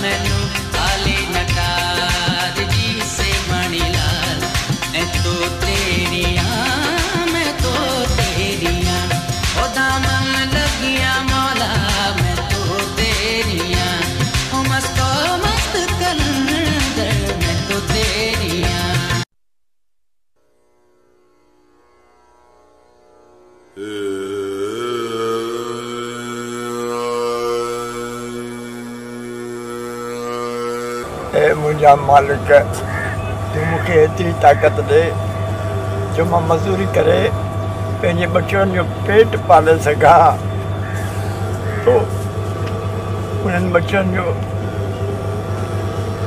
मैनू आले नटार जी से मणिलाल मैं तो तेरिया मैं तो तेरिया ओ दामन लगिया मौला मैं तो तेरिया ओ मस्त कलंदर मैं तो तेरिया। मुझा मालिक तू मुझे एतरी ताकत दे जो मैं मजदूरी करे पंहिंजे बच्चों जो पेट पाले सघां तो उन्हनि बच्चों जो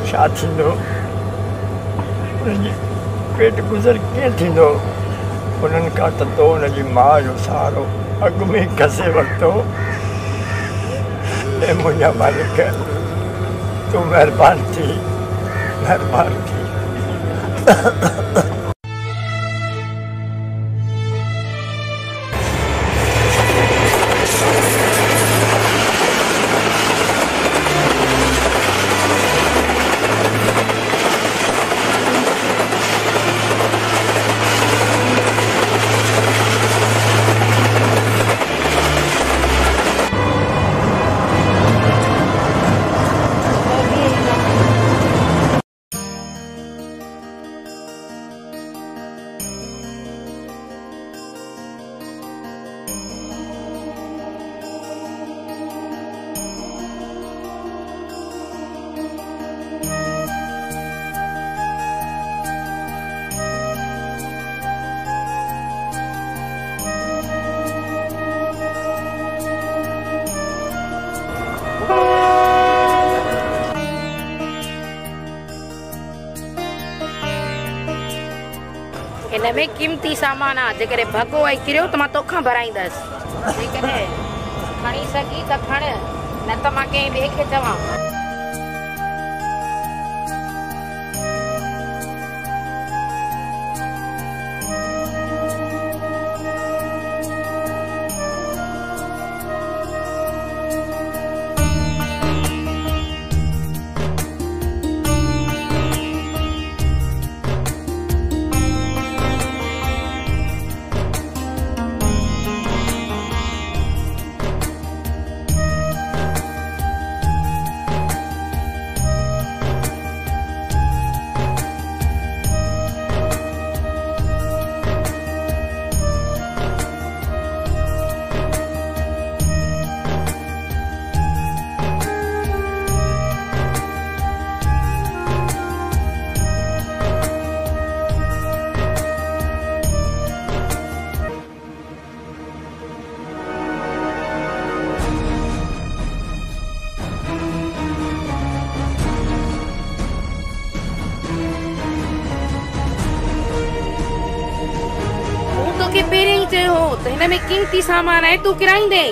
छा थींदो उन्हनि पेट गुज़र कीअं थींदो उन्हनि खां त तो उनजी माउ जो सहारो अॻु में घसे वरितो। ए मुंहिंजा मालिक तू मेहरबान थी मेहरबान थी। इनमें कीमती सामान आ जेकरे भगो आई किरियो त मां तोखां भराईंदस जेकरे खणी सकी त खण न त मां कंहिं ॿिए खे चवां। तो इनमें कीमती सामान है तू किराईंदे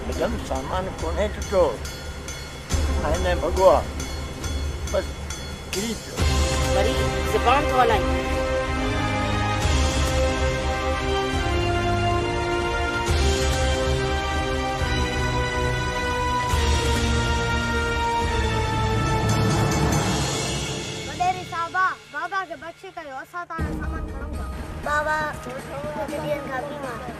मैडम सामान कोने टुटो आने भगवा बस किरी वरी ज़बान तो हलाई वडेरी साहबा बाबा के बख्शे कयो असा ता सामान खणूंगा बाबा मुझे दियन का बीमार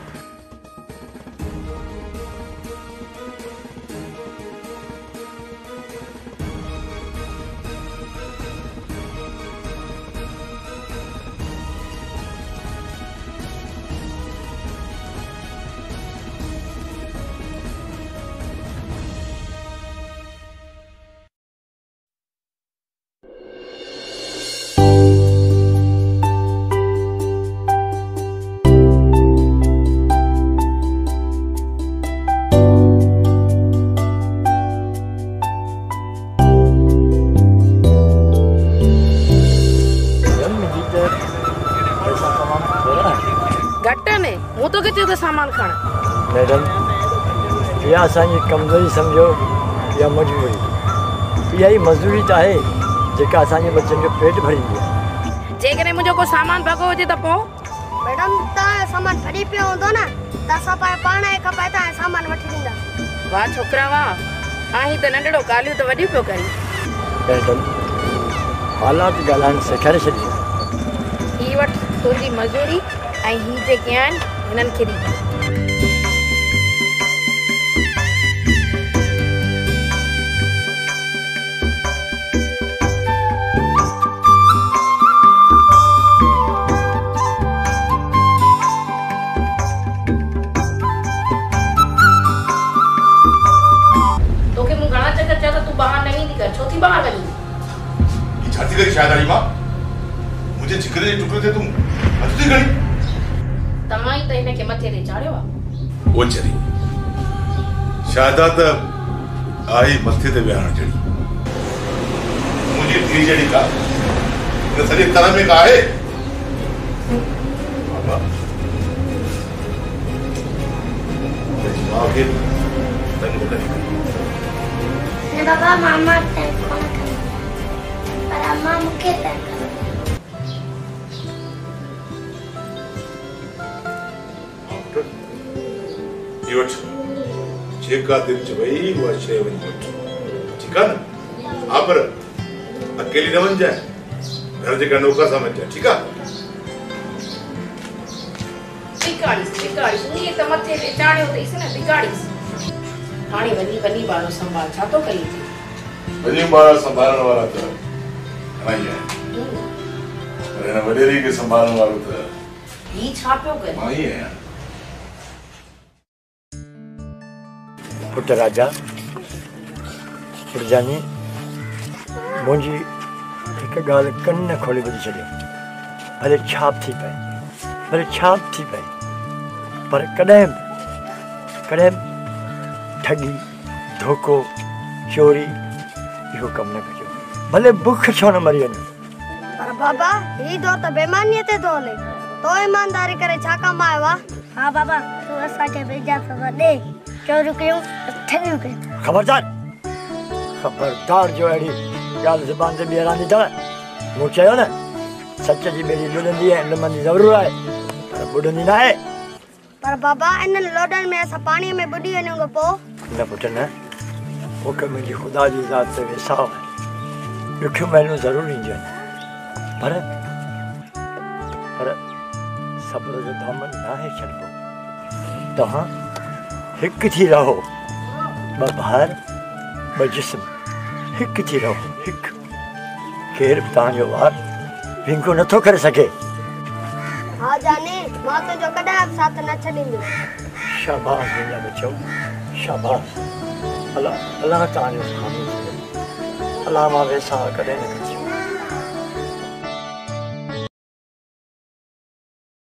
तो के तो सामान खण मैडम या असांजी कमजोरी समझो या मजबूरी यही मजदूरी तो है जेका असांजे बच्चन जो पेट भरींदी है। जेकरे मुझो को सामान भगो हुजे त पो मैडम ता सामान भरी पियो होंदो ना त असां पाण खपाए ता सामान वठी ॾींदा। वाह छोकरा वाह आहीं त नंढड़ो ॻाल्हियूं त वॾियूं पियो करी। पैदल हालात ॻाल्हाइण सेखारे छॾी। ही वठ तुंहिंजी मज़ूरी ऐं ही जेके आहिनि हिननि खे ॾी। तोखे मूं घणा चक्कर चयो त तूं ॿाहिरि न ईंदी कर, छो थी ॿाहिरि वञी? छाती करी शायदारी मां मुझे जिगरे जे टुकड़े ते तूं हथ थी खणी। तव्हां ई त हिनखे मथे ते चाढ़ियो आहे। ओ चरी शादा त आई मथे ते विहण जड़ी मुझे धी जड़ी का न सॼे तरह में का आहे। बाबा मां खे तंग न ने बाबा मामा तंग कोन करे पर अम्मा मूंखे तंग करे। जेका दिल च वही वो शइ वही वठ ठीक है ना। आप अकेली न बन जाए, घर जेका नौकर समझ जाए ठीक है। बिगाड़ीस उन्हीं त मथे ते चाढ़ियो अथईसि न बिगाड़ीस। हाणे वनी बारो संभाल छा तो कई थी? वनी बारो संभालण वाला त घणाई आहिनि पर हिन वॾेरी खे संभालण वारो त ही छा पियो करे? मां ई आहियां। पुट राजा पुरजानी मुंहिंजी हिकु ॻाल्हि कन खोले ॿुधी छॾियो। भले छाप थी पए पर कॾहिं ठगी धोखो चोरी इहो कमु न कजो। भले बुख छो न मरी वञो। पर बाबा ही दौर त बेईमानीअ ते थो हले। तो ईमानदारी करे छा कमु आयो आहे? हा बाबा तूं असांखे भेजा ख़बर ॾे। चोरी कयूं ठगियूं कयूं। खबरदार जो अहिड़ी ॻाल्हि ज़ुबान ते ॿीहर आंदी अथव। मूं चयो न सच जी ॿेड़ी लुॾंदी ऐं लुमंदी ज़रूरु आहे पर ॿुॾंदी न आहे। पर बाबा इन्हनि लोॾनि में असां पाणीअ में ॿुॾी वञूं खां पोइ? न पुट न, मूंखे मुंहिंजी ख़ुदा जी ज़ात ते विसाउ आहे। ॾुखियूं महिनूं ज़रूरु ईंदियूं आहिनि पर सब्र जो दामन न आहे छॾिबो। तव्हां हिकु थी रहो, ॿ भार ॿ जिस्म हिकु थी रहो हिकु। केर बि तव्हांजो वार विंगो नथो करे सघे। हा जाने मां तुंहिंजो कॾहिं बि साथ न छॾींदुमि। शाबाश मुंहिंजा बचो शाबाश। अलाह तव्हांजो खामी थी। अलाह मां वेसा कॾहिं न कजे।